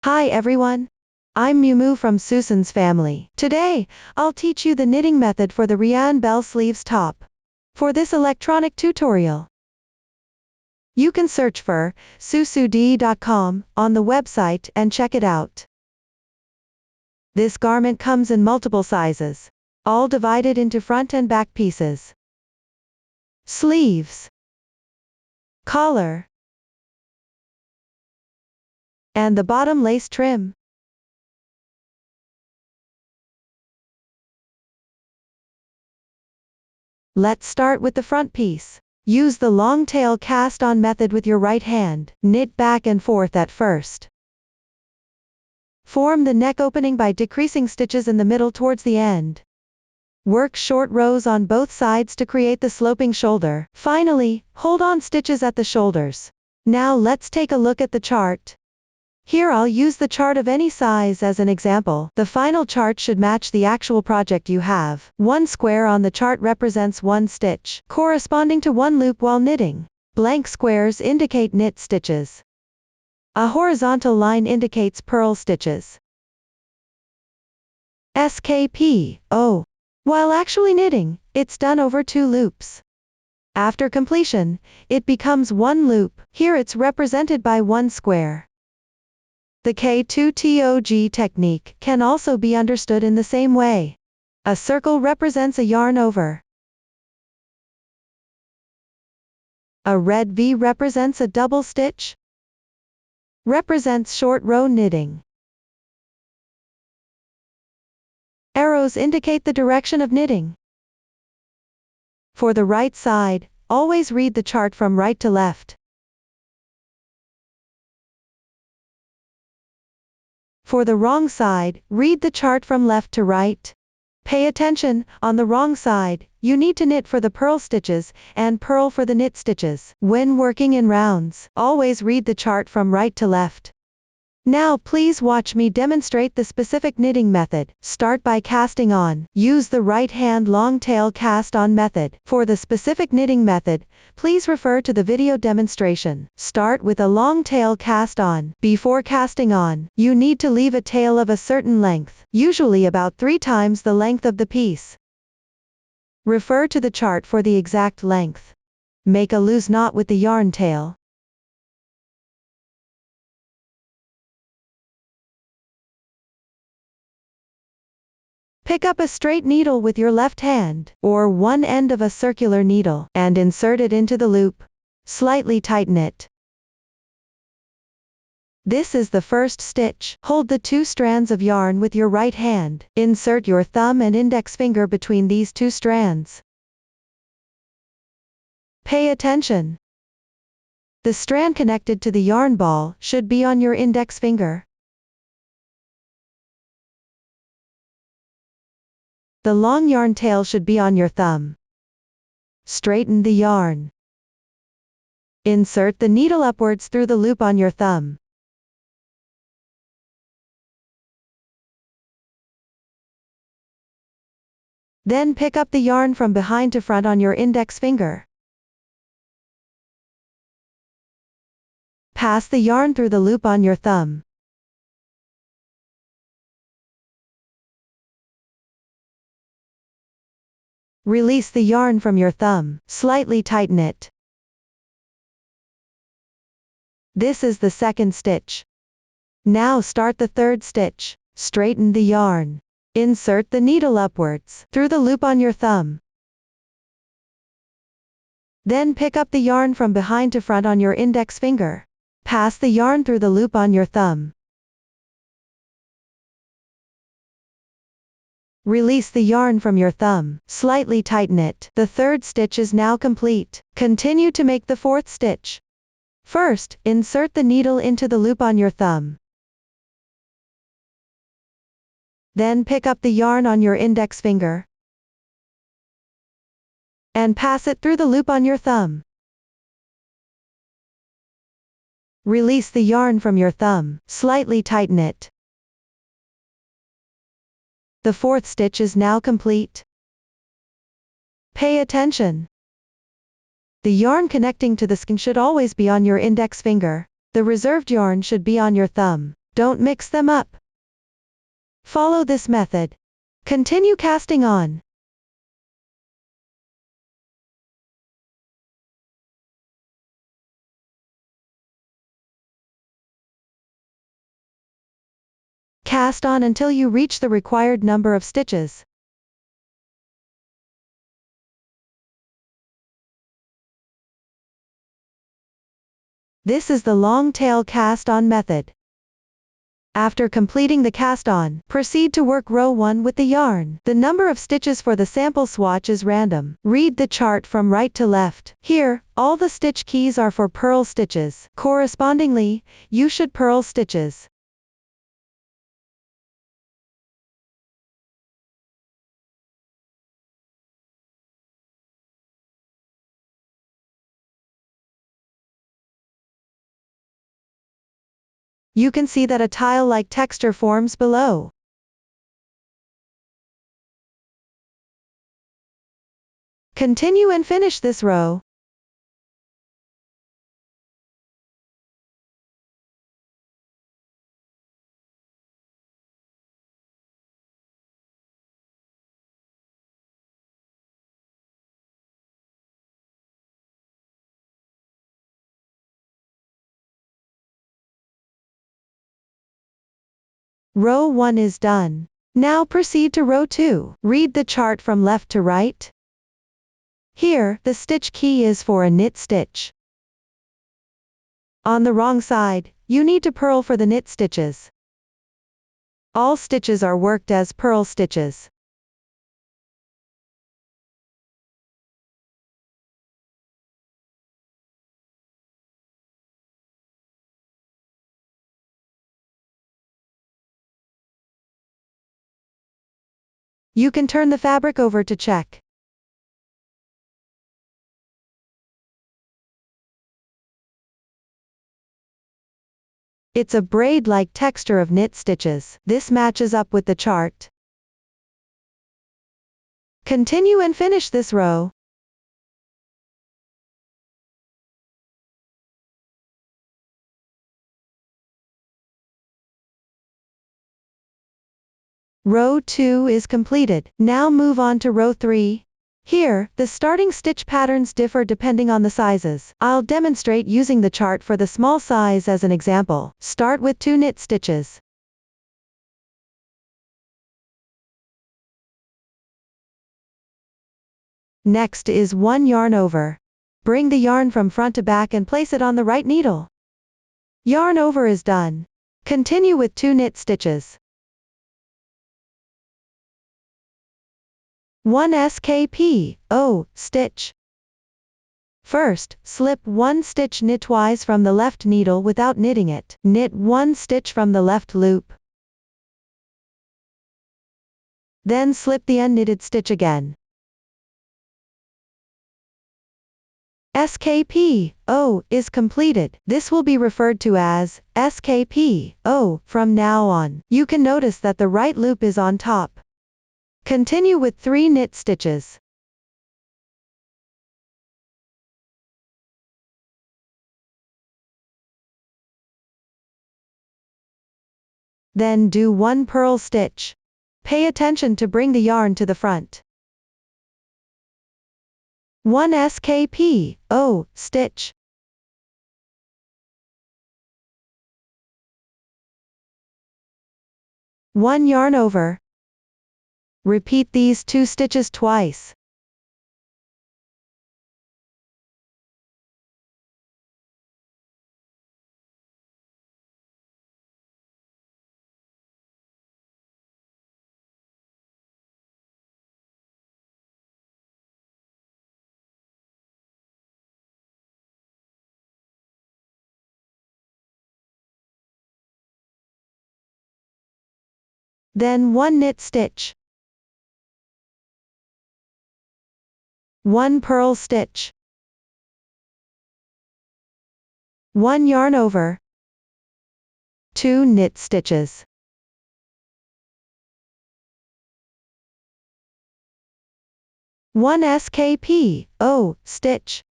Hi everyone. I'm Mumu from Susan's family. Today, I'll teach you the knitting method for the Rhiannon bell sleeves top. For this electronic tutorial, you can search for susud.com on the website and check it out. This garment comes in multiple sizes, all divided into front and back pieces. Sleeves, collar, and the bottom lace trim. Let's start with the front piece. Use the long tail cast on method with your right hand. Knit back and forth at first. Form the neck opening by decreasing stitches in the middle towards the end. Work short rows on both sides to create the sloping shoulder. Finally, hold on stitches at the shoulders. Now let's take a look at the chart. Here I'll use the chart of any size as an example. The final chart should match the actual project you have. One square on the chart represents one stitch, corresponding to one loop while knitting. Blank squares indicate knit stitches. A horizontal line indicates purl stitches. SKPO. While actually knitting, it's done over 2 loops. After completion, it becomes one loop. Here it's represented by one square. The K2TOG technique can also be understood in the same way. A circle represents a yarn over. A red V represents a double stitch. Represents short row knitting. Arrows indicate the direction of knitting. For the right side, always read the chart from right to left. For the wrong side, read the chart from left to right. Pay attention, on the wrong side, you need to knit for the purl stitches, and purl for the knit stitches. When working in rounds, always read the chart from right to left. Now please watch me demonstrate the specific knitting method. Start by casting on. Use the right hand long tail cast on method. For the specific knitting method, please refer to the video demonstration. Start with a long tail cast on. Before casting on, you need to leave a tail of a certain length, usually about 3 times the length of the piece. Refer to the chart for the exact length. Make a loose knot with the yarn tail. Pick up a straight needle with your left hand, or one end of a circular needle, and insert it into the loop. Slightly tighten it. This is the first stitch. Hold the 2 strands of yarn with your right hand. Insert your thumb and index finger between these 2 strands. Pay attention. The strand connected to the yarn ball should be on your index finger. The long yarn tail should be on your thumb. Straighten the yarn. Insert the needle upwards through the loop on your thumb. Then pick up the yarn from behind to front on your index finger. Pass the yarn through the loop on your thumb. Release the yarn from your thumb. Slightly tighten it. This is the second stitch. Now start the third stitch. Straighten the yarn. Insert the needle upwards through the loop on your thumb. Then pick up the yarn from behind to front on your index finger. Pass the yarn through the loop on your thumb. Release the yarn from your thumb. Slightly tighten it. The third stitch is now complete. Continue to make the fourth stitch. First, insert the needle into the loop on your thumb. Then pick up the yarn on your index finger and pass it through the loop on your thumb. Release the yarn from your thumb. Slightly tighten it. The fourth stitch is now complete. Pay attention. The yarn connecting to the skein should always be on your index finger. The reserved yarn should be on your thumb. Don't mix them up. Follow this method. Continue casting on. Cast on until you reach the required number of stitches. This is the long tail cast on method. After completing the cast on, proceed to work row 1 with the yarn. The number of stitches for the sample swatch is random. Read the chart from right to left. Here, all the stitch keys are for purl stitches. Correspondingly, you should purl stitches. You can see that a tile-like texture forms below. Continue and finish this row. Row 1 is done. Now proceed to row 2. Read the chart from left to right. Here, the stitch key is for a knit stitch. On the wrong side, you need to purl for the knit stitches. All stitches are worked as purl stitches. You can turn the fabric over to check. It's a braid-like texture of knit stitches. This matches up with the chart. Continue and finish this row. Row 2 is completed. Now move on to row 3. Here, the starting stitch patterns differ depending on the sizes. I'll demonstrate using the chart for the small size as an example. Start with 2 knit stitches. Next is 1 yarn over. Bring the yarn from front to back and place it on the right needle. Yarn over is done. Continue with 2 knit stitches. 1 skp, stitch. First, slip 1 stitch knitwise from the left needle without knitting it. Knit 1 stitch from the left loop. Then slip the unknitted stitch again. SKP, is completed. This will be referred to as SKP, from now on. You can notice that the right loop is on top. Continue with 3 knit stitches. Then do 1 purl stitch. Pay attention to bring the yarn to the front. 1 skp, stitch. 1 yarn over. Repeat these 2 stitches twice. Then 1 knit stitch. 1 purl stitch. 1 yarn over. 2 knit stitches. One skp, stitch.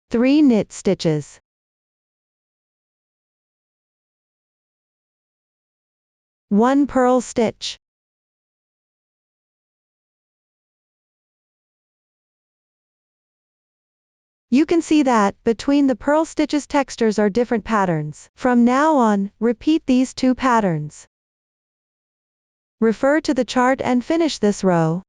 3 knit stitches. 1 purl stitch. You can see that, between the purl stitches textures are different patterns. From now on, repeat these 2 patterns. Refer to the chart and finish this row.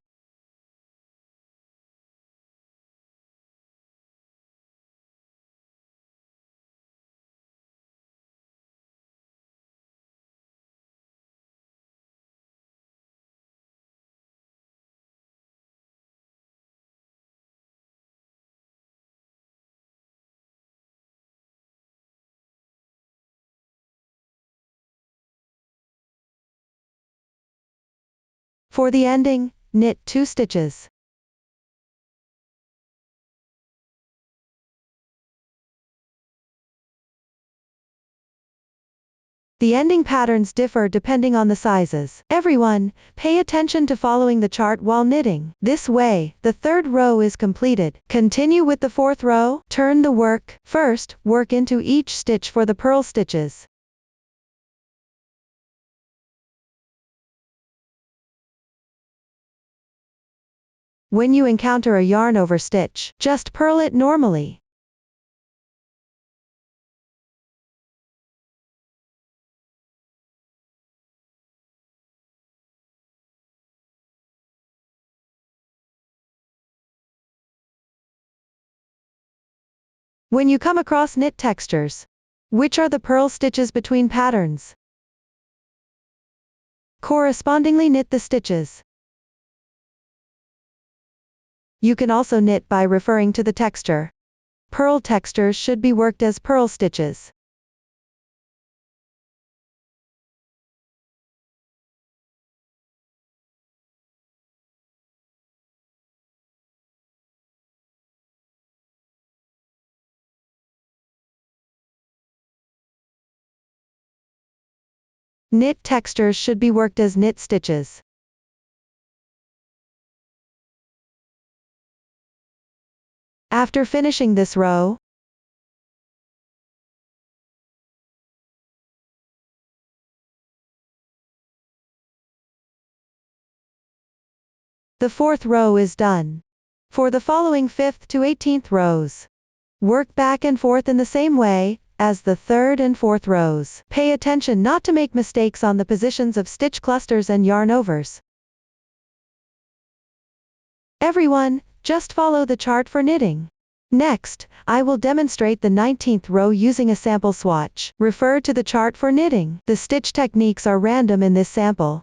For the ending, knit 2 stitches. The ending patterns differ depending on the sizes. Everyone, pay attention to following the chart while knitting. This way, the 3rd row is completed. Continue with the 4th row. Turn the work. First, work into each stitch for the purl stitches. When you encounter a yarn over stitch, just purl it normally. When you come across knit textures, which are the purl stitches between patterns, correspondingly knit the stitches. You can also knit by referring to the texture. Purl textures should be worked as purl stitches. Knit textures should be worked as knit stitches. After finishing this row, the 4th row is done. For the following 5th to 18th rows, work back and forth in the same way as the 3rd and 4th rows. Pay attention not to make mistakes on the positions of stitch clusters and yarn overs. Everyone, just follow the chart for knitting. Next, I will demonstrate the 19th row using a sample swatch. Refer to the chart for knitting. The stitch techniques are random in this sample.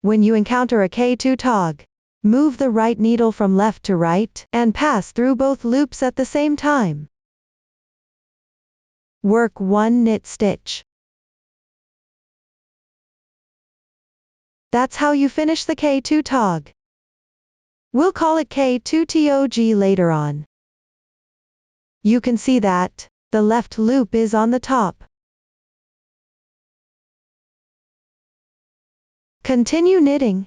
When you encounter a K2 tog, move the right needle from left to right, and pass through both loops at the same time. Work 1 knit stitch. That's how you finish the K2 tog. We'll call it K2 tog later on. You can see that the left loop is on the top. Continue knitting.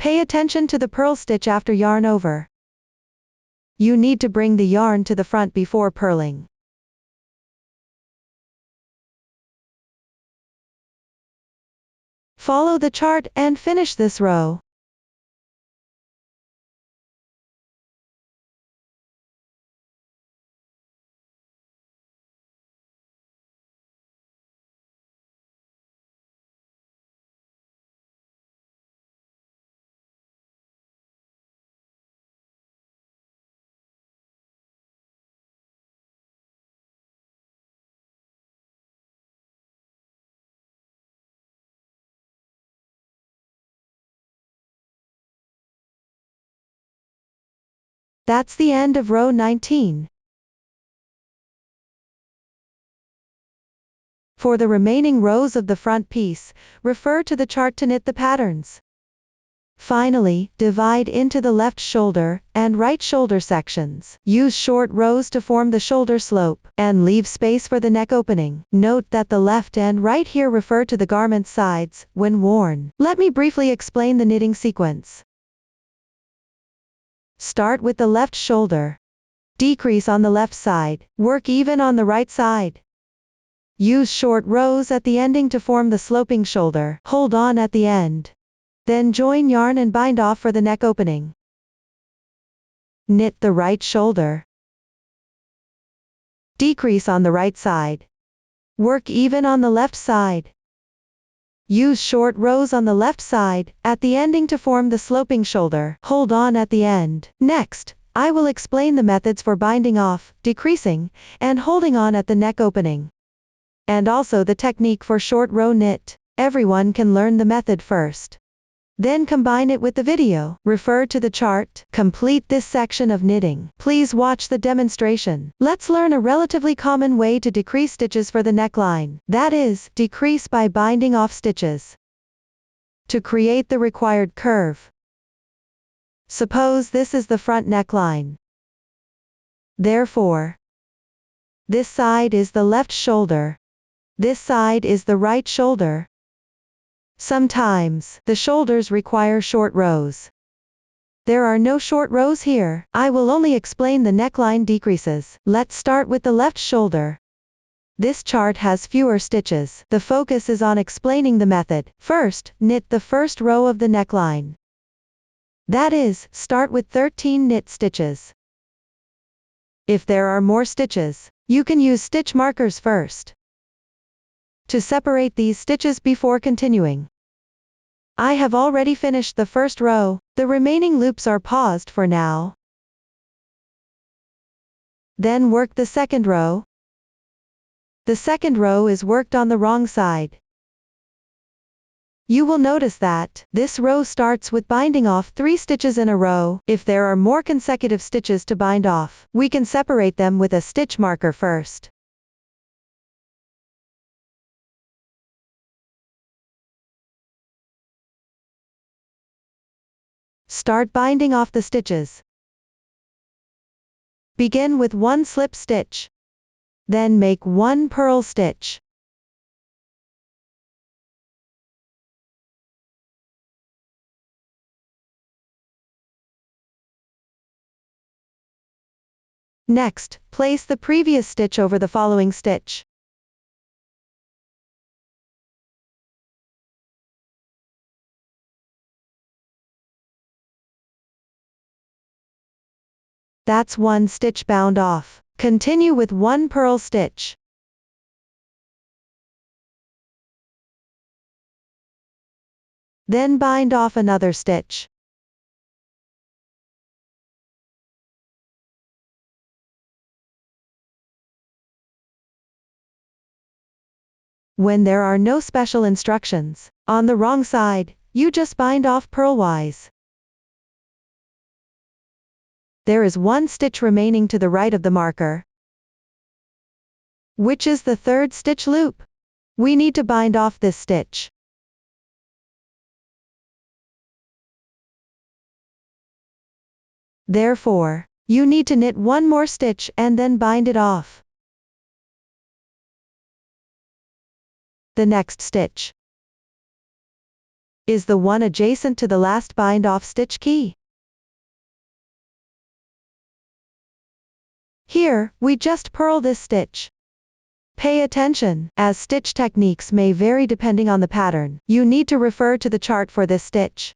Pay attention to the purl stitch after yarn over. You need to bring the yarn to the front before purling. Follow the chart and finish this row. That's the end of row 19. For the remaining rows of the front piece, refer to the chart to knit the patterns. Finally, divide into the left shoulder and right shoulder sections. Use short rows to form the shoulder slope, and leave space for the neck opening. Note that the left and right here refer to the garment sides when worn. Let me briefly explain the knitting sequence. Start with the left shoulder. Decrease on the left side. Work even on the right side. Use short rows at the ending to form the sloping shoulder. Hold on at the end. Then join yarn and bind off for the neck opening. Knit the right shoulder. Decrease on the right side. Work even on the left side. Use short rows on the left side, at the ending to form the sloping shoulder. Hold on at the end. Next, I will explain the methods for binding off, decreasing, and holding on at the neck opening. And also the technique for short row knit. Everyone can learn the method first. Then combine it with the video. Refer to the chart. Complete this section of knitting. Please watch the demonstration. Let's learn a relatively common way to decrease stitches for the neckline. That is, decrease by binding off stitches. To create the required curve. Suppose this is the front neckline. Therefore, this side is the left shoulder. This side is the right shoulder. Sometimes, the shoulders require short rows. There are no short rows here. I will only explain the neckline decreases. Let's start with the left shoulder. This chart has fewer stitches. The focus is on explaining the method. First, knit the first row of the neckline. That is, start with 13 knit stitches. If there are more stitches, you can use stitch markers first to separate these stitches before continuing. I have already finished the first row, the remaining loops are paused for now. Then work the second row. The second row is worked on the wrong side. You will notice that this row starts with binding off 3 stitches in a row. If there are more consecutive stitches to bind off, we can separate them with a stitch marker first. Start binding off the stitches. Begin with 1 slip stitch. Then make 1 purl stitch. Next, place the previous stitch over the following stitch. That's 1 stitch bound off. Continue with 1 purl stitch. Then bind off another stitch. When there are no special instructions, on the wrong side, you just bind off purlwise. There is 1 stitch remaining to the right of the marker, which is the 3rd stitch loop. We need to bind off this stitch. Therefore, you need to knit 1 more stitch and then bind it off. The next stitch is the one adjacent to the last bind off stitch key. Here, we just purl this stitch. Pay attention, as stitch techniques may vary depending on the pattern. You need to refer to the chart for this stitch.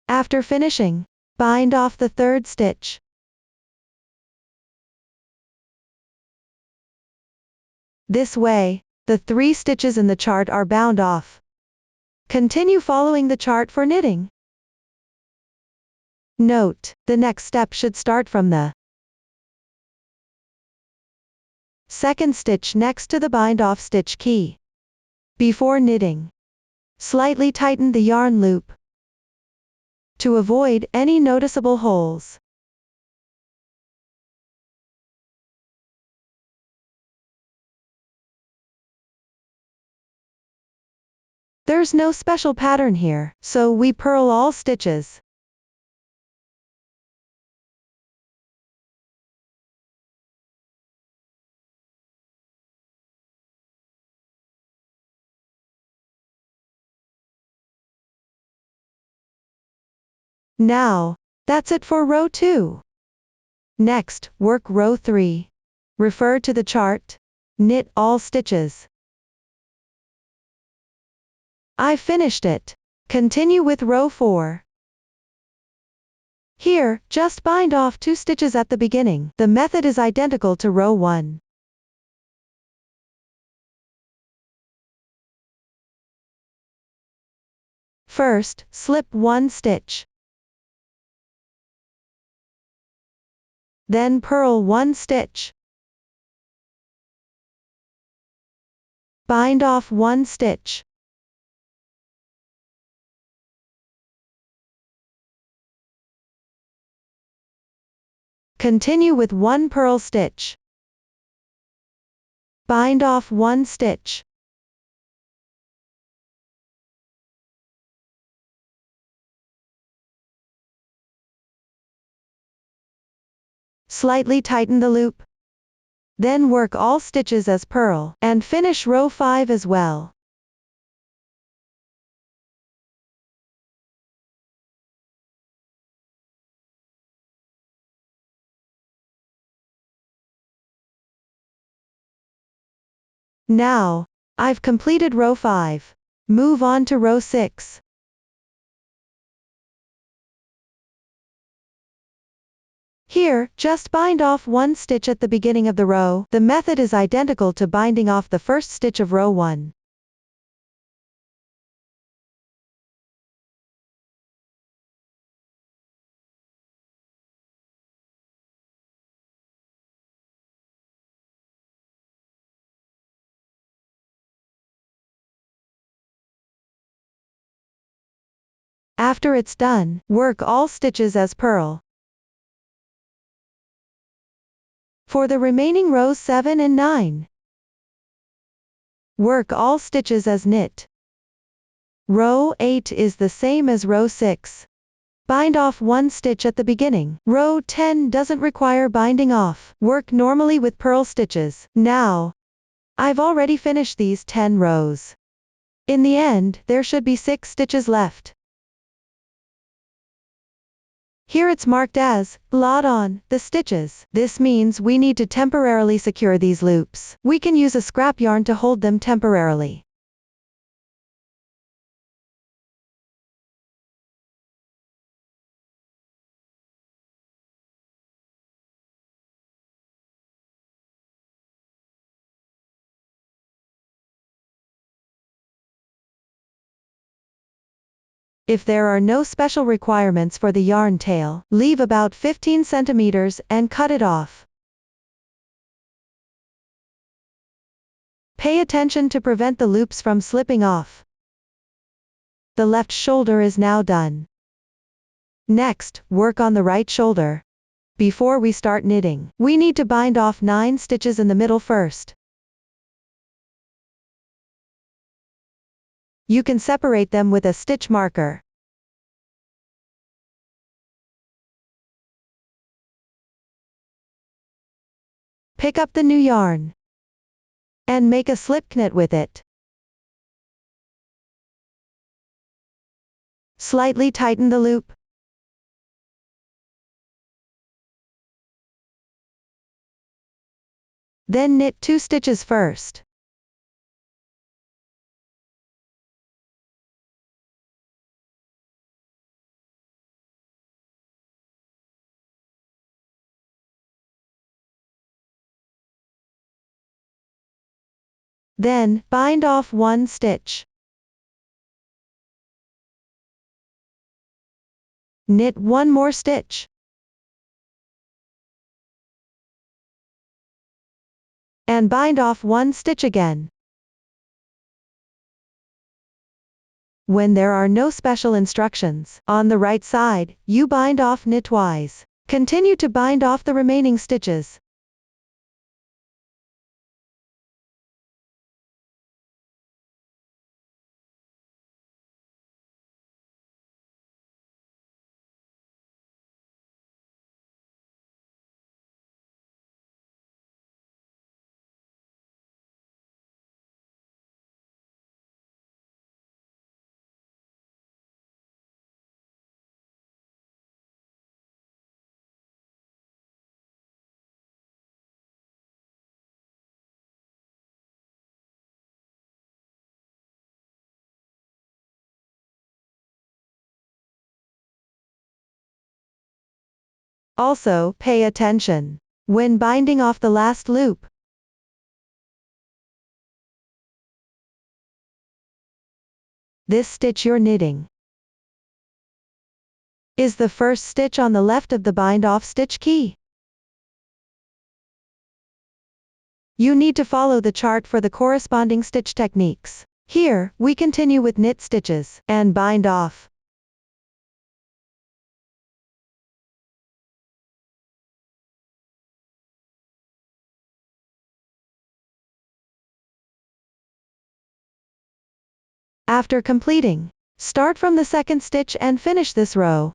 After finishing, bind off the 3rd stitch. This way, the 3 stitches in the chart are bound off. Continue following the chart for knitting. Note, the next step should start from the 2nd stitch next to the bind off stitch key. Before knitting, slightly tighten the yarn loop. to avoid any noticeable holes. There's no special pattern here, so we purl all stitches. Now, that's it for row 2. Next, work row 3. Refer to the chart. Knit all stitches. I finished it. Continue with row 4. Here, just bind off 2 stitches at the beginning. The method is identical to row 1. First, slip 1 stitch. Then purl 1 stitch. Bind off 1 stitch. Continue with 1 purl stitch. Bind off 1 stitch. Slightly tighten the loop. Then work all stitches as purl, and finish row 5 as well. Now, I've completed row 5. Move on to row 6. Here, just bind off 1 stitch at the beginning of the row. The method is identical to binding off the first stitch of row 1. After it's done, work all stitches as purl. For the remaining rows 7 and 9, work all stitches as knit. Row 8 is the same as row 6. Bind off 1 stitch at the beginning. Row 10 doesn't require binding off. Work normally with purl stitches. Now, I've already finished these 10 rows. In the end, there should be 6 stitches left. Here it's marked as "Lot on" the stitches. This means we need to temporarily secure these loops. We can use a scrap yarn to hold them temporarily. If there are no special requirements for the yarn tail, leave about 15 centimeters and cut it off. Pay attention to prevent the loops from slipping off. The left shoulder is now done. Next, work on the right shoulder. Before we start knitting, we need to bind off 9 stitches in the middle first. You can separate them with a stitch marker. Pick up the new yarn and make a slip knit with it. Slightly tighten the loop. Then knit 2 stitches first. Then, bind off 1 stitch. Knit 1 more stitch. And bind off 1 stitch again. When there are no special instructions, on the right side, you bind off knitwise. Continue to bind off the remaining stitches. Also, pay attention when binding off the last loop. This stitch you're knitting is the first stitch on the left of the bind off stitch key. You need to follow the chart for the corresponding stitch techniques. Here, we continue with knit stitches and bind off. After completing, start from the second stitch and finish this row.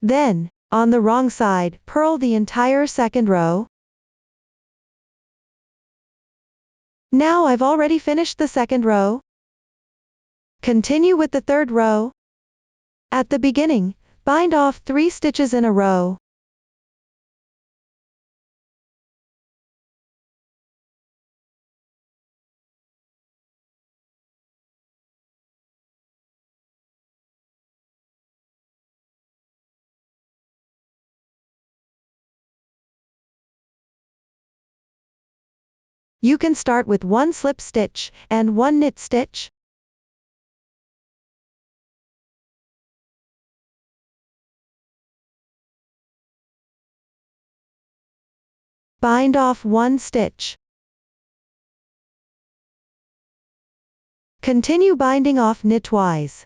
Then, on the wrong side, purl the entire second row. Now I've already finished the second row. Continue with the third row. At the beginning, bind off 3 stitches in a row. You can start with 1 slip stitch and 1 knit stitch. Bind off 1 stitch. Continue binding off knitwise.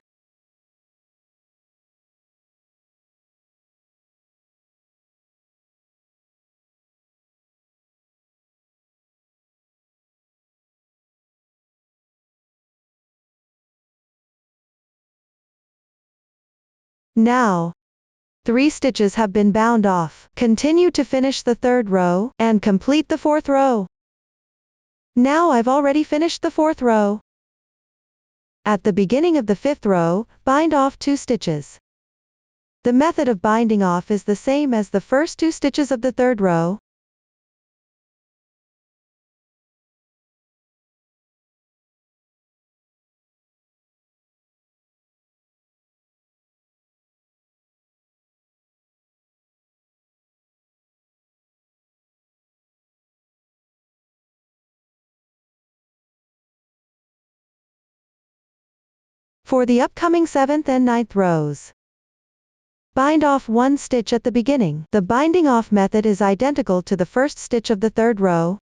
Now, 3 stitches have been bound off. Continue to finish the third row and complete the fourth row. Now I've already finished the fourth row. At the beginning of the fifth row, bind off 2 stitches. The method of binding off is the same as the first 2 stitches of the third row. For the upcoming 7th and 9th rows, bind off 1 stitch at the beginning. The binding off method is identical to the first stitch of the third row.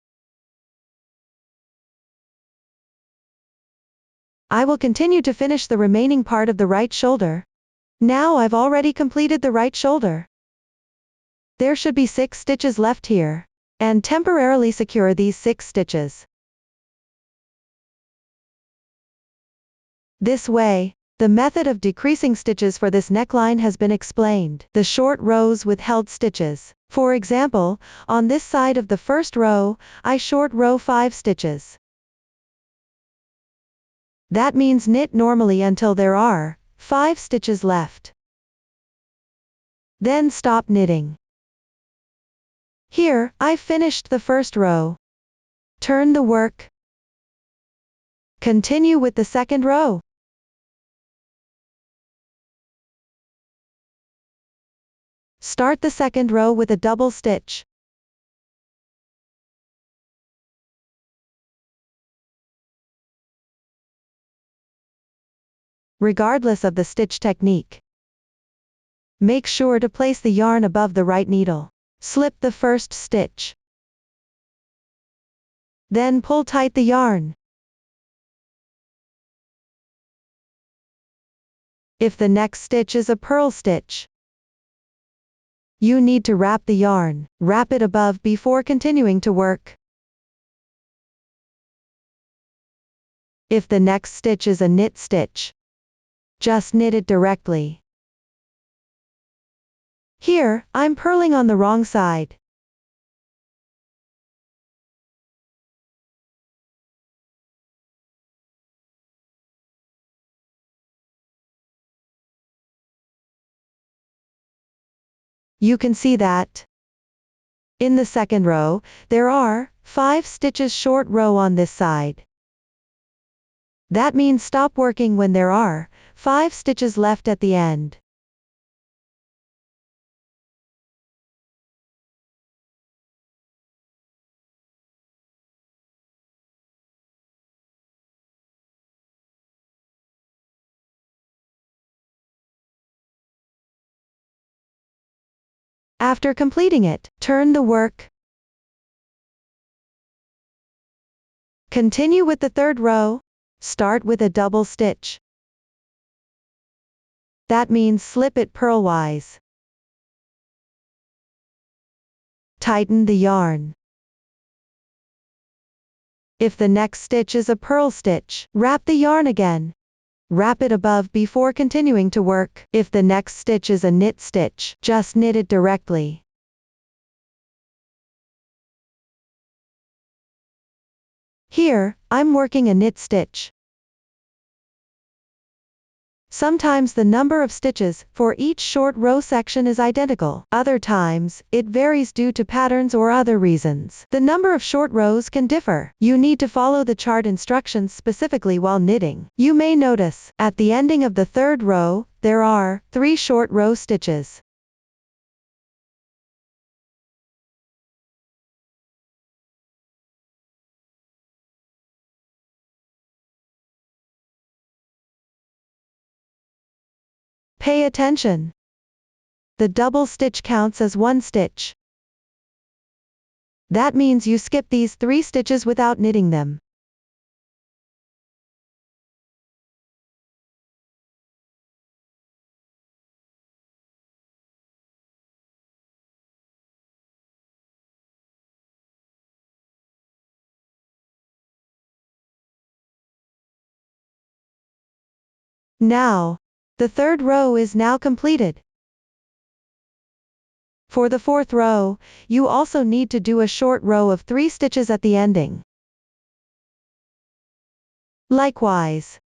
I will continue to finish the remaining part of the right shoulder. Now I've already completed the right shoulder. There should be 6 stitches left here, and temporarily secure these 6 stitches. This way, the method of decreasing stitches for this neckline has been explained. The short rows with held stitches. For example, on this side of the first row, I short row 5 stitches. That means knit normally until there are 5 stitches left. Then stop knitting. Here, I've finished the first row. Turn the work. Continue with the second row. Start the second row with a double stitch. Regardless of the stitch technique, make sure to place the yarn above the right needle. Slip the first stitch. Then pull tight the yarn. If the next stitch is a purl stitch, you need to wrap the yarn. Wrap it above before continuing to work. If the next stitch is a knit stitch, just knit it directly. Here, I'm purling on the wrong side. You can see that in the second row, there are 5 stitches short row on this side. That means stop working when there are 5 stitches left at the end. After completing it, turn the work. Continue with the third row. Start with a double stitch. That means slip it purlwise. Tighten the yarn. If the next stitch is a purl stitch, wrap the yarn again. Wrap it above before continuing to work. If the next stitch is a knit stitch, just knit it directly. Here, I'm working a knit stitch. Sometimes the number of stitches for each short row section is identical. Other times, it varies due to patterns or other reasons. The number of short rows can differ. You need to follow the chart instructions specifically while knitting. You may notice, at the ending of the third row, there are 3 short row stitches. Pay attention. The double stitch counts as 1 stitch. That means you skip these 3 stitches without knitting them. Now, the third row is now completed. For the fourth row, you also need to do a short row of 3 stitches at the ending. Likewise,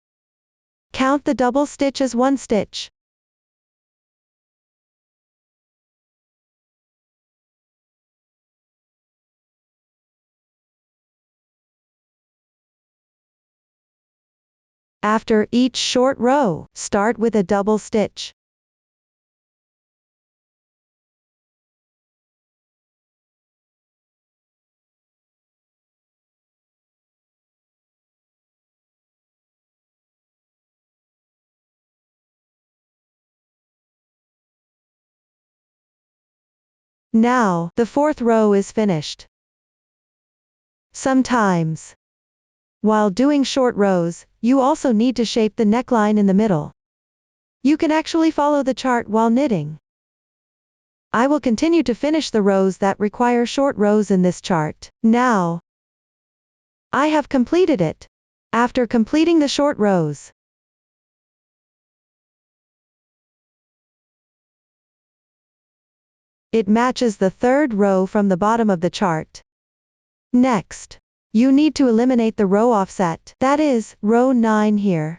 count the double stitch as 1 stitch. After each short row, start with a double stitch. Now, the fourth row is finished. Sometimes, while doing short rows, you also need to shape the neckline in the middle. You can actually follow the chart while knitting. I will continue to finish the rows that require short rows in this chart. Now, I have completed it. After completing the short rows, it matches the third row from the bottom of the chart. Next, you need to eliminate the row offset, that is, row 9 here.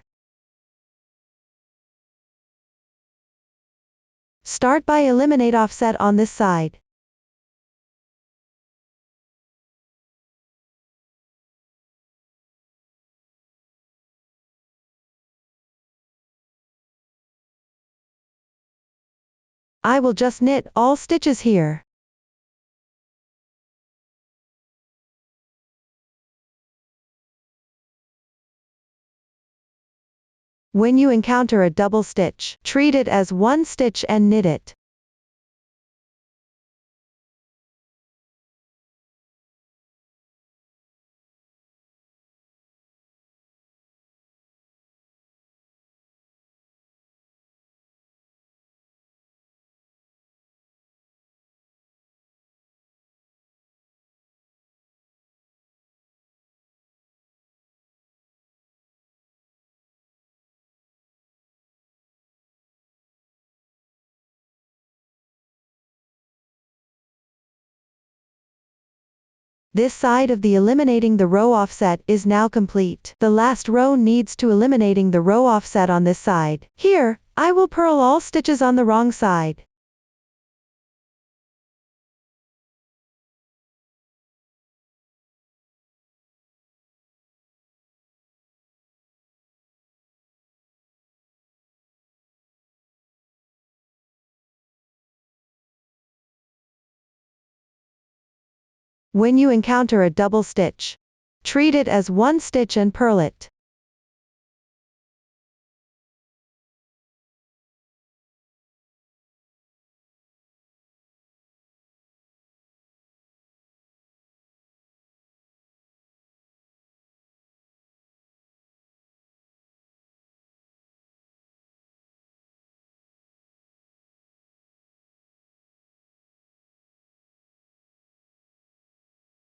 Start by eliminate offset on this side. I will just knit all stitches here. When you encounter a double stitch, treat it as 1 stitch and knit it. This side of the eliminating the row offset is now complete. The last row needs to eliminating the row offset on this side. Here, I will purl all stitches on the wrong side. When you encounter a double stitch, treat it as one stitch and purl it.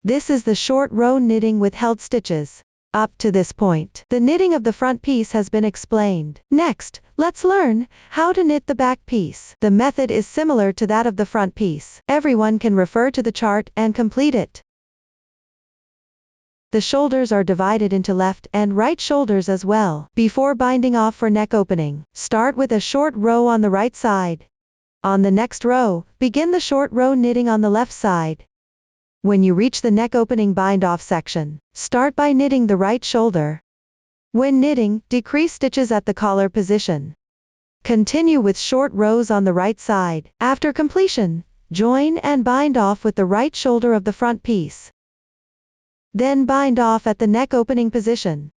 This is the short row knitting with held stitches. Up to this point, the knitting of the front piece has been explained. Next, let's learn how to knit the back piece. The method is similar to that of the front piece. Everyone can refer to the chart and complete it. The shoulders are divided into left and right shoulders as well. Before binding off for neck opening, start with a short row on the right side. On the next row, begin the short row knitting on the left side. When you reach the neck opening bind off section, start by knitting the right shoulder. When knitting, decrease stitches at the collar position. Continue with short rows on the right side. After completion, join and bind off with the right shoulder of the front piece. Then bind off at the neck opening position.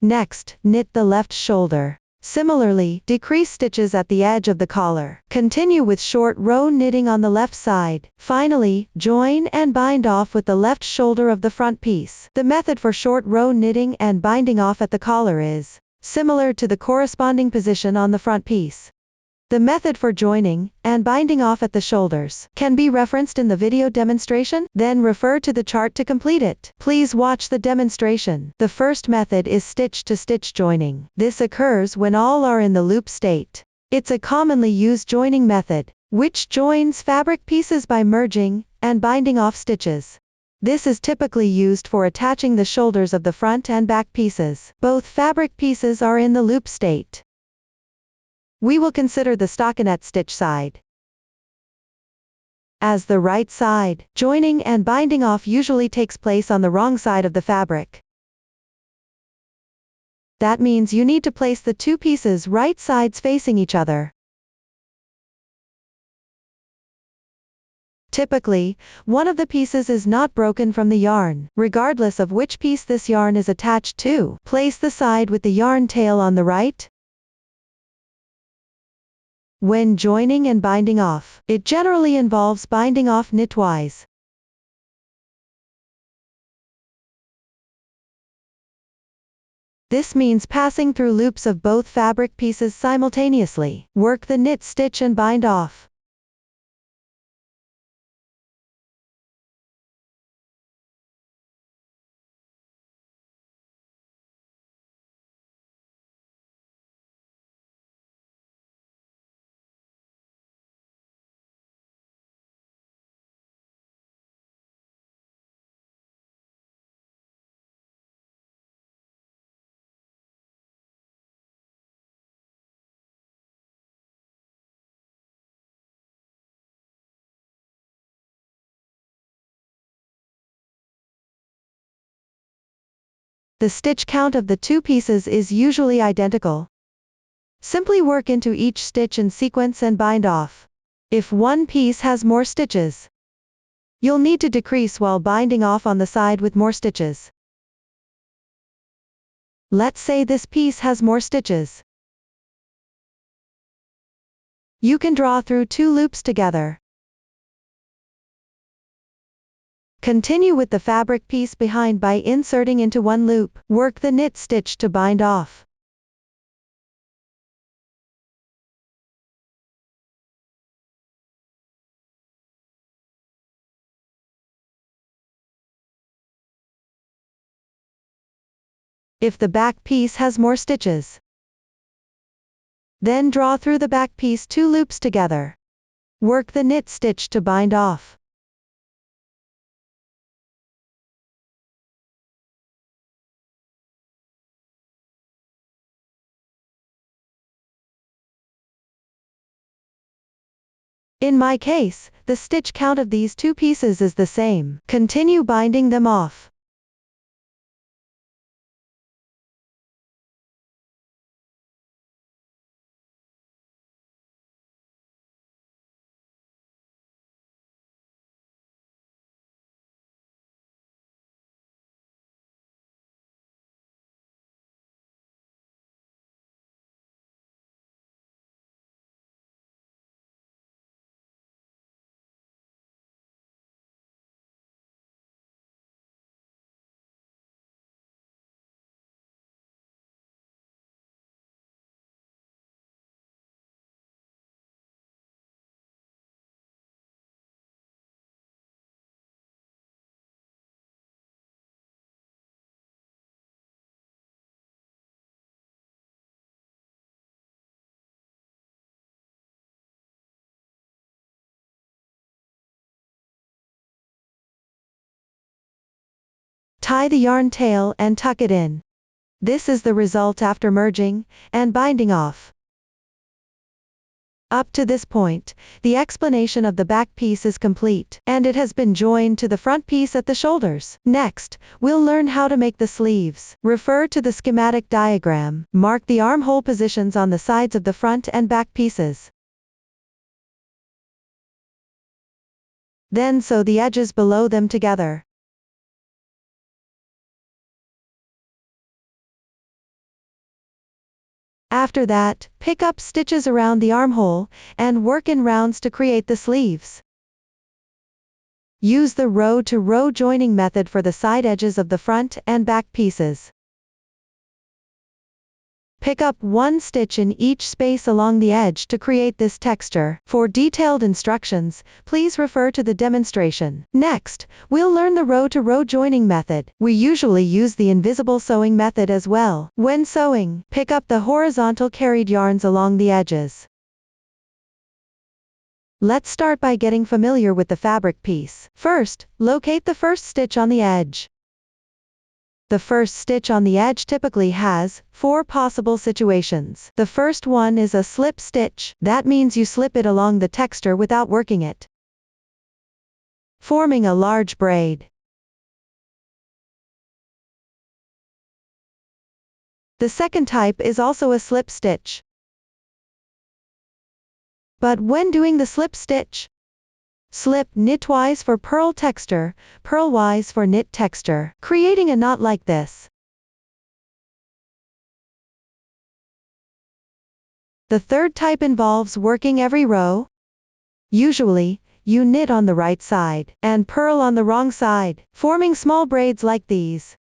Next, knit the left shoulder. Similarly, decrease stitches at the edge of the collar. Continue with short row knitting on the left side. Finally, join and bind off with the left shoulder of the front piece. The method for short row knitting and binding off at the collar is similar to the corresponding position on the front piece. The method for joining and binding off at the shoulders can be referenced in the video demonstration, then refer to the chart to complete it. Please watch the demonstration. The first method is stitch-to-stitch joining. This occurs when all are in the loop state. It's a commonly used joining method, which joins fabric pieces by merging and binding off stitches. This is typically used for attaching the shoulders of the front and back pieces. Both fabric pieces are in the loop state. We will consider the stockinette stitch side as the right side. Joining and binding off usually takes place on the wrong side of the fabric. That means you need to place the two pieces right sides facing each other. Typically, one of the pieces is not broken from the yarn. Regardless of which piece this yarn is attached to, place the side with the yarn tail on the right. When joining and binding off, it generally involves binding off knitwise. This means passing through loops of both fabric pieces simultaneously. Work the knit stitch and bind off. The stitch count of the two pieces is usually identical. Simply work into each stitch in sequence and bind off. If one piece has more stitches, you'll need to decrease while binding off on the side with more stitches. Let's say this piece has more stitches. You can draw through two loops together. Continue with the fabric piece behind by inserting into one loop. Work the knit stitch to bind off. If the back piece has more stitches, then draw through the back piece two loops together. Work the knit stitch to bind off. In my case, the stitch count of these two pieces is the same. Continue binding them off. Tie the yarn tail and tuck it in. This is the result after merging and binding off. Up to this point, the explanation of the back piece is complete, and it has been joined to the front piece at the shoulders. Next, we'll learn how to make the sleeves. Refer to the schematic diagram. Mark the armhole positions on the sides of the front and back pieces. Then sew the edges below them together. After that, pick up stitches around the armhole, and work in rounds to create the sleeves. Use the row-to-row joining method for the side edges of the front and back pieces. Pick up one stitch in each space along the edge to create this texture. For detailed instructions, please refer to the demonstration. Next, we'll learn the row-to-row joining method. We usually use the invisible sewing method as well. When sewing, pick up the horizontal carried yarns along the edges. Let's start by getting familiar with the fabric piece. First, locate the first stitch on the edge. The first stitch on the edge typically has 4 possible situations. The first one is a slip stitch. That means you slip it along the texture without working it, forming a large braid. The second type is also a slip stitch. But when doing the slip stitch, slip knitwise for purl texture, purlwise for knit texture, creating a knot like this. The third type involves working every row. Usually, you knit on the right side, and purl on the wrong side, forming small braids like these.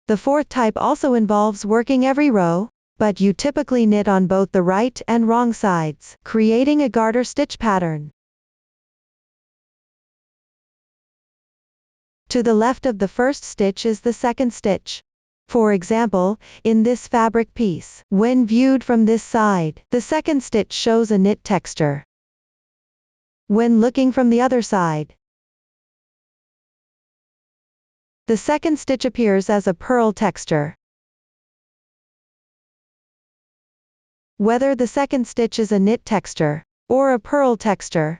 The fourth type also involves working every row, but you typically knit on both the right and wrong sides, creating a garter stitch pattern. To the left of the first stitch is the second stitch. For example, in this fabric piece, when viewed from this side, the second stitch shows a knit texture. When looking from the other side, the second stitch appears as a purl texture. Whether the second stitch is a knit texture or a purl texture,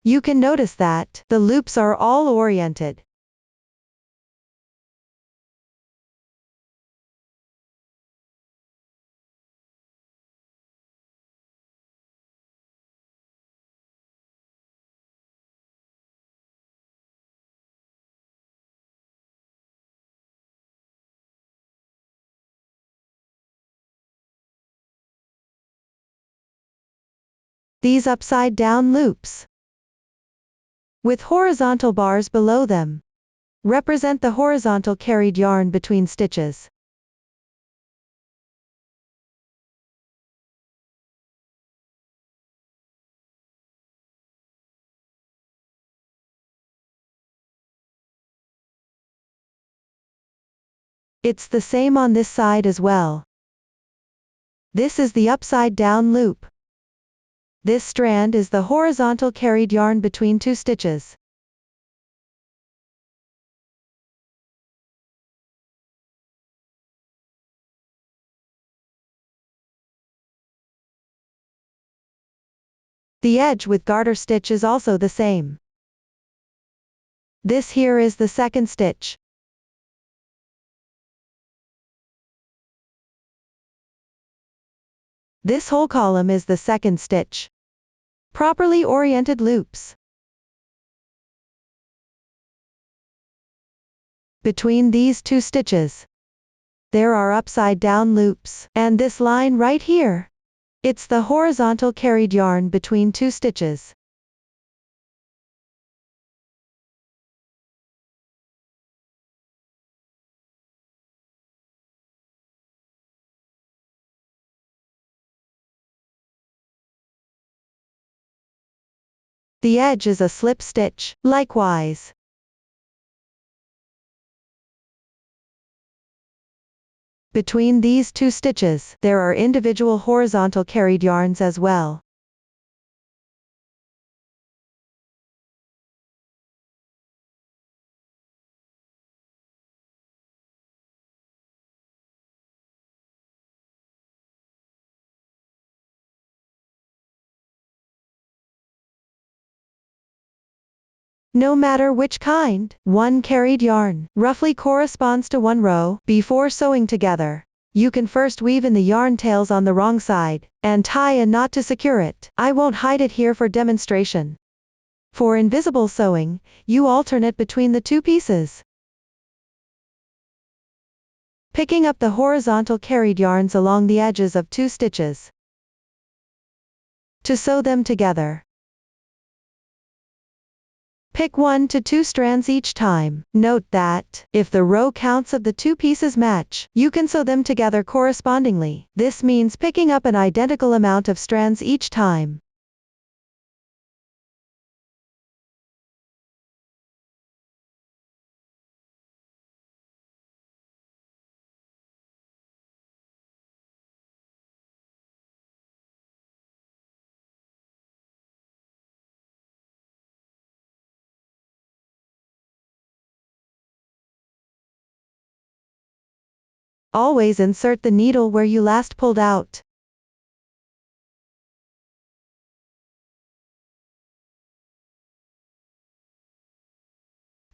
you can notice that the loops are all oriented. These upside-down loops, with horizontal bars below them, represent the horizontal carried yarn between stitches. It's the same on this side as well. This is the upside-down loop. This strand is the horizontal carried yarn between two stitches. The edge with garter stitch is also the same. This here is the second stitch. This whole column is the second stitch. Properly oriented loops. Between these two stitches, there are upside down loops, and this line right here, it's the horizontal carried yarn between two stitches. The edge is a slip stitch, likewise. Between these two stitches, there are individual horizontal carried yarns as well. No matter which kind, one carried yarn roughly corresponds to one row. Before sewing together, you can first weave in the yarn tails on the wrong side, and tie a knot to secure it. I won't hide it here for demonstration. For invisible sewing, you alternate between the two pieces, picking up the horizontal carried yarns along the edges of two stitches to sew them together. Pick 1 to 2 strands each time. Note that, if the row counts of the two pieces match, you can sew them together correspondingly. This means picking up an identical amount of strands each time. Always insert the needle where you last pulled out.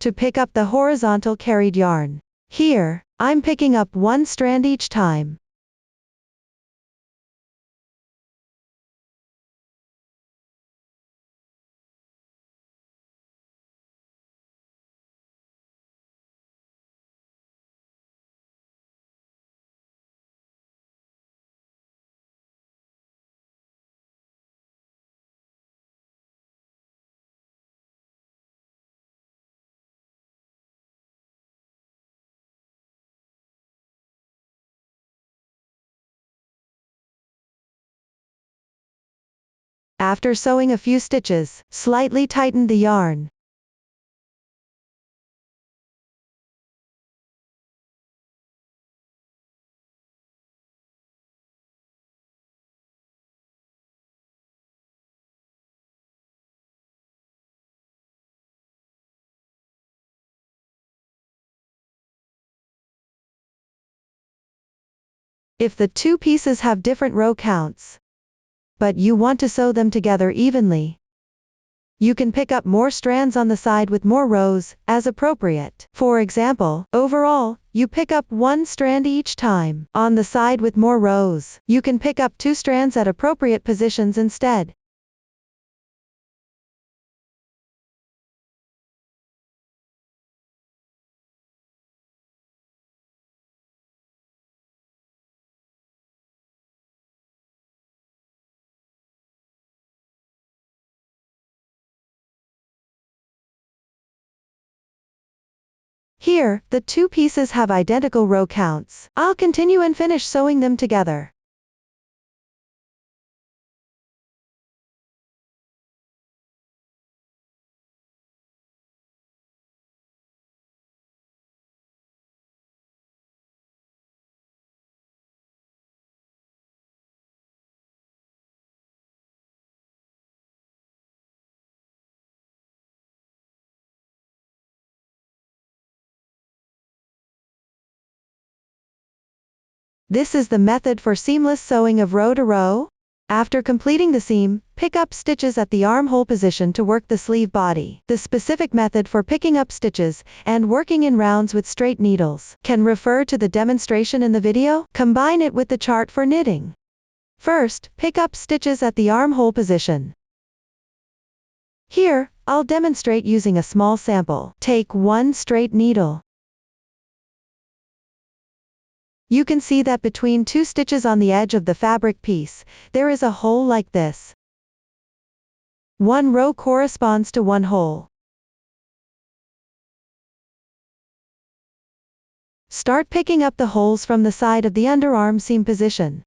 To pick up the horizontal carried yarn. Here, I'm picking up 1 strand each time. After sewing a few stitches, slightly tighten the yarn. If the two pieces have different row counts, but you want to sew them together evenly, you can pick up more strands on the side with more rows, as appropriate. For example, overall, you pick up 1 strand each time. On the side with more rows, you can pick up 2 strands at appropriate positions instead. Here, the two pieces have identical row counts. I'll continue and finish sewing them together. This is the method for seamless sewing of row to row. After completing the seam, pick up stitches at the armhole position to work the sleeve body. The specific method for picking up stitches and working in rounds with straight needles can refer to the demonstration in the video. Combine it with the chart for knitting. First, pick up stitches at the armhole position. Here, I'll demonstrate using a small sample. Take one straight needle. You can see that between two stitches on the edge of the fabric piece, there is a hole like this. One row corresponds to one hole. Start picking up the holes from the side of the underarm seam position.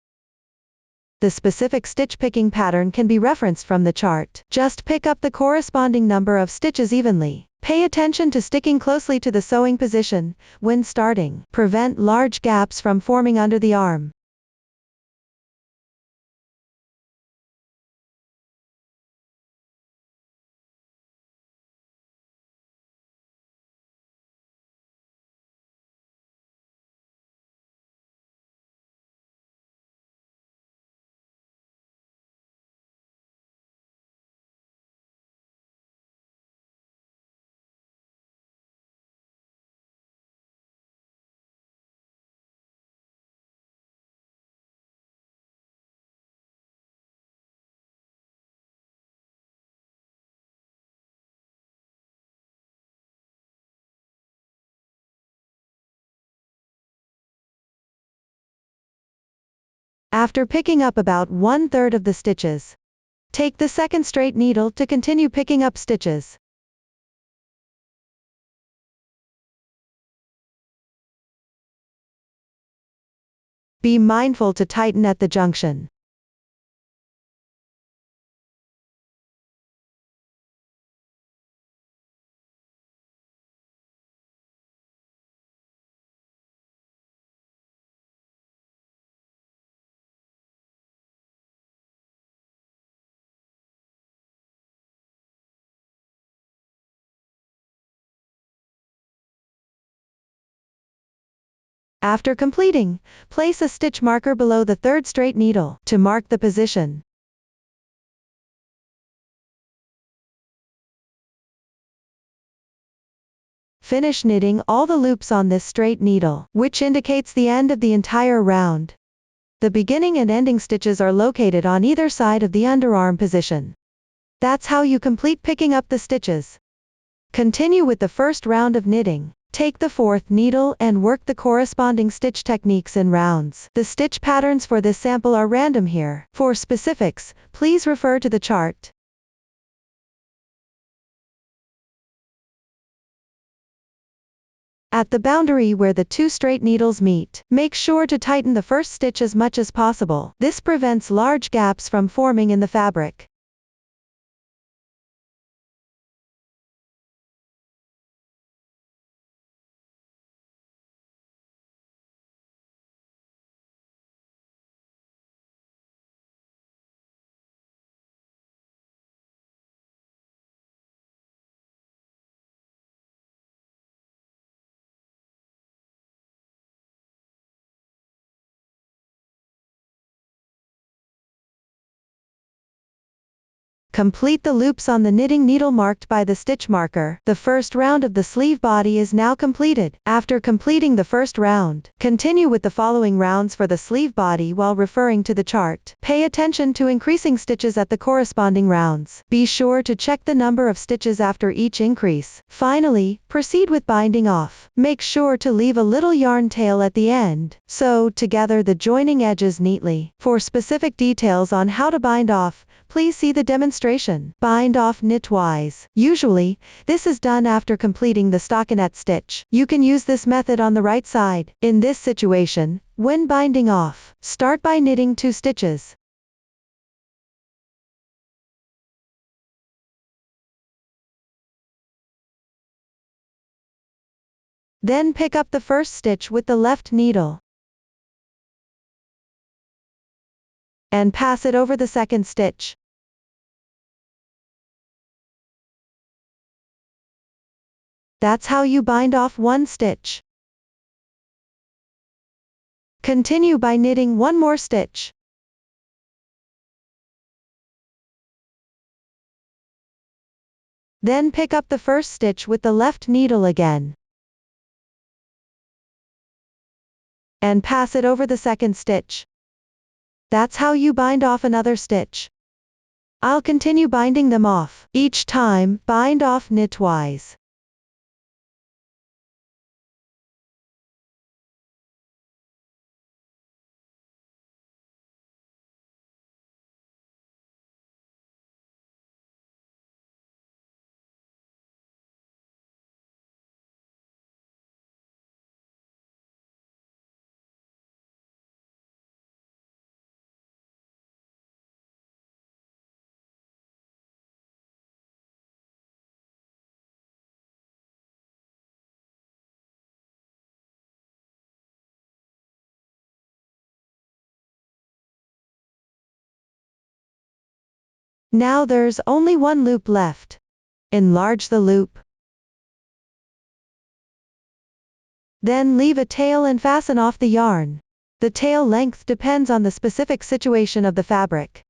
The specific stitch picking pattern can be referenced from the chart. Just pick up the corresponding number of stitches evenly. Pay attention to sticking closely to the sewing position when starting. Prevent large gaps from forming under the arm. After picking up about 1/3 of the stitches, take the second straight needle to continue picking up stitches. Be mindful to tighten at the junction. After completing, place a stitch marker below the third straight needle to mark the position. Finish knitting all the loops on this straight needle, which indicates the end of the entire round. The beginning and ending stitches are located on either side of the underarm position. That's how you complete picking up the stitches. Continue with the first round of knitting. Take the fourth needle and work the corresponding stitch techniques in rounds. The stitch patterns for this sample are random here. For specifics, please refer to the chart. At the boundary where the two straight needles meet, make sure to tighten the first stitch as much as possible. This prevents large gaps from forming in the fabric. Complete the loops on the knitting needle marked by the stitch marker. The first round of the sleeve body is now completed. After completing the first round, continue with the following rounds for the sleeve body while referring to the chart. Pay attention to increasing stitches at the corresponding rounds. Be sure to check the number of stitches after each increase. Finally, proceed with binding off. Make sure to leave a little yarn tail at the end. Sew together the joining edges neatly. For specific details on how to bind off, please see the demonstration. Bind off knitwise. Usually, this is done after completing the stockinette stitch. You can use this method on the right side. In this situation, when binding off, start by knitting 2 stitches. Then pick up the first stitch with the left needle and pass it over the second stitch. That's how you bind off 1 stitch. Continue by knitting 1 more stitch. Then pick up the first stitch with the left needle again. And pass it over the second stitch. That's how you bind off another stitch. I'll continue binding them off. Each time, bind off knitwise. Now there's only one loop left. Enlarge the loop. Then leave a tail and fasten off the yarn. The tail length depends on the specific situation of the fabric.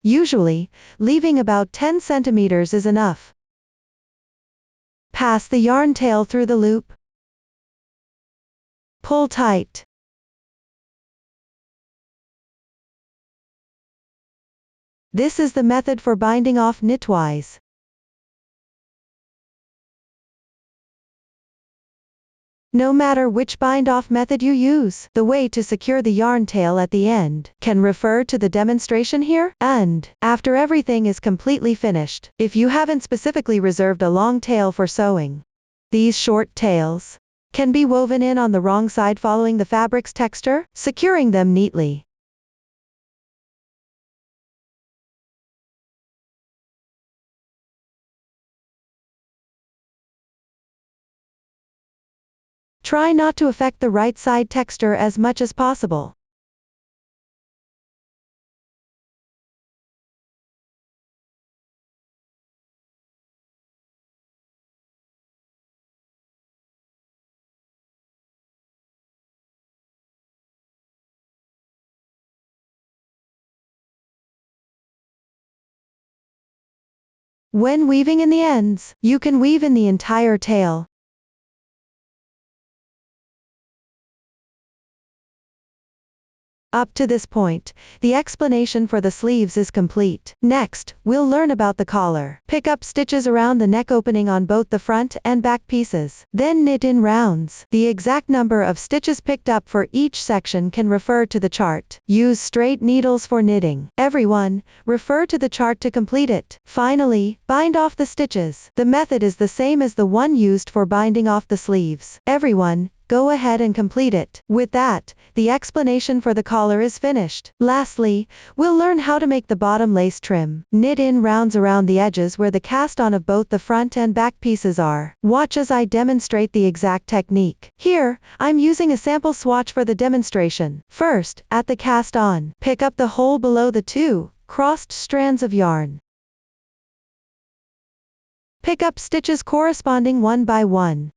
Usually, leaving about 10 centimeters is enough. Pass the yarn tail through the loop. Pull tight. This is the method for binding off knitwise. No matter which bind-off method you use, the way to secure the yarn tail at the end can refer to the demonstration here, and after everything is completely finished, if you haven't specifically reserved a long tail for sewing. These short tails can be woven in on the wrong side following the fabric's texture, securing them neatly. Try not to affect the right side texture as much as possible. When weaving in the ends, you can weave in the entire tail. Up to this point, the explanation for the sleeves is complete. Next, we'll learn about the collar. Pick up stitches around the neck opening on both the front and back pieces. Then knit in rounds. The exact number of stitches picked up for each section can refer to the chart. Use straight needles for knitting. Everyone, refer to the chart to complete it. Finally, bind off the stitches. The method is the same as the one used for binding off the sleeves. Everyone, go ahead and complete it. With that, the explanation for the collar is finished. Lastly, we'll learn how to make the bottom lace trim. Knit in rounds around the edges where the cast on of both the front and back pieces are. Watch as I demonstrate the exact technique. Here, I'm using a sample swatch for the demonstration. First, at the cast on, pick up the hole below the two crossed strands of yarn. Pick up stitches corresponding one by one.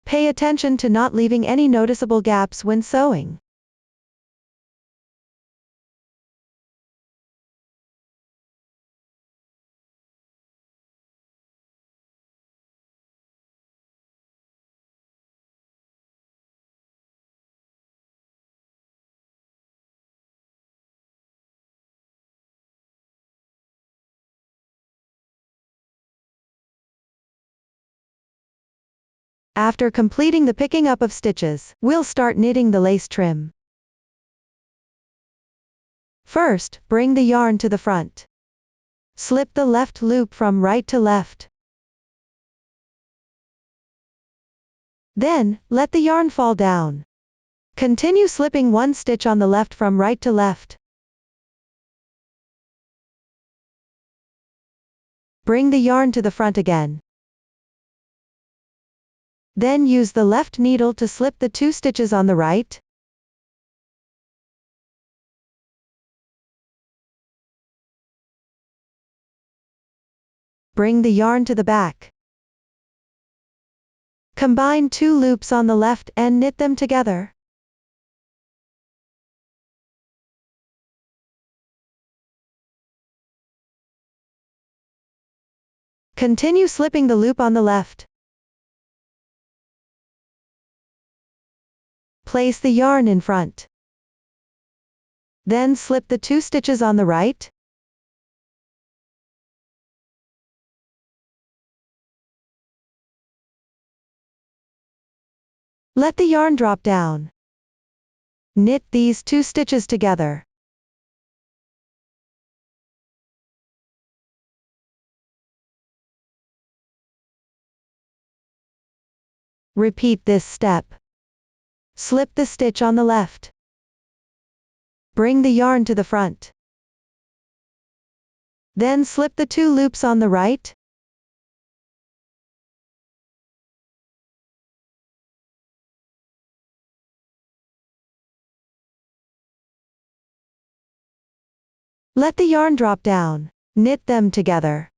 Pay attention to not leaving any noticeable gaps when sewing. After completing the picking up of stitches, we'll start knitting the lace trim. First, bring the yarn to the front. Slip the left loop from right to left. Then, let the yarn fall down. Continue slipping one stitch on the left from right to left. Bring the yarn to the front again. Then use the left needle to slip the 2 stitches on the right. Bring the yarn to the back. Combine 2 loops on the left and knit them together. Continue slipping the loop on the left. Place the yarn in front. Then slip the 2 stitches on the right. Let the yarn drop down. Knit these 2 stitches together. Repeat this step. Slip the stitch on the left. Bring the yarn to the front. Then slip the 2 loops on the right. Let the yarn drop down. Knit them together.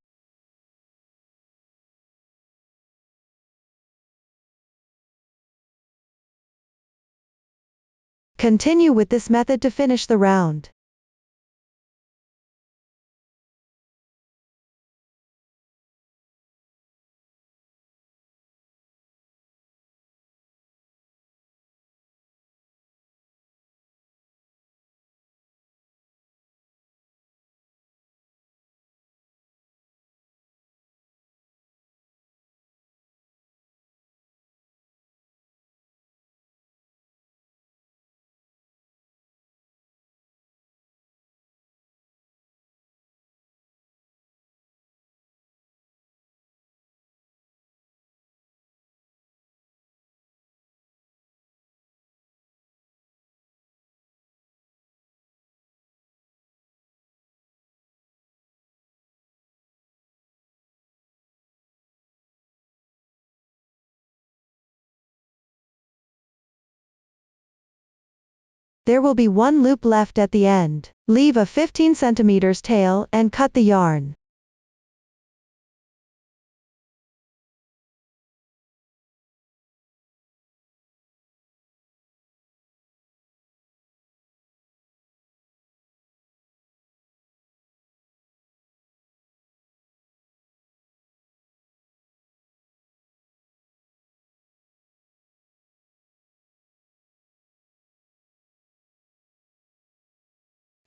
Continue with this method to finish the round. There will be 1 loop left at the end. Leave a 15 cm tail and cut the yarn.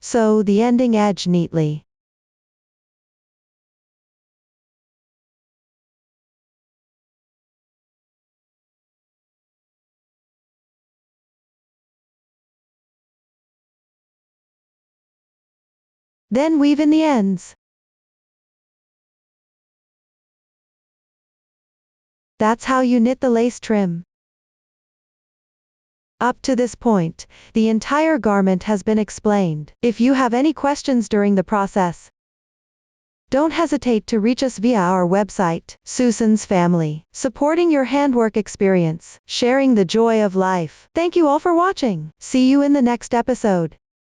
Sew the ending edge neatly. Then weave in the ends. That's how you knit the lace trim. Up to this point, the entire garment has been explained. If you have any questions during the process, don't hesitate to reach us via our website. Susan's Family, supporting your handwork experience, sharing the joy of life. Thank you all for watching. See you in the next episode.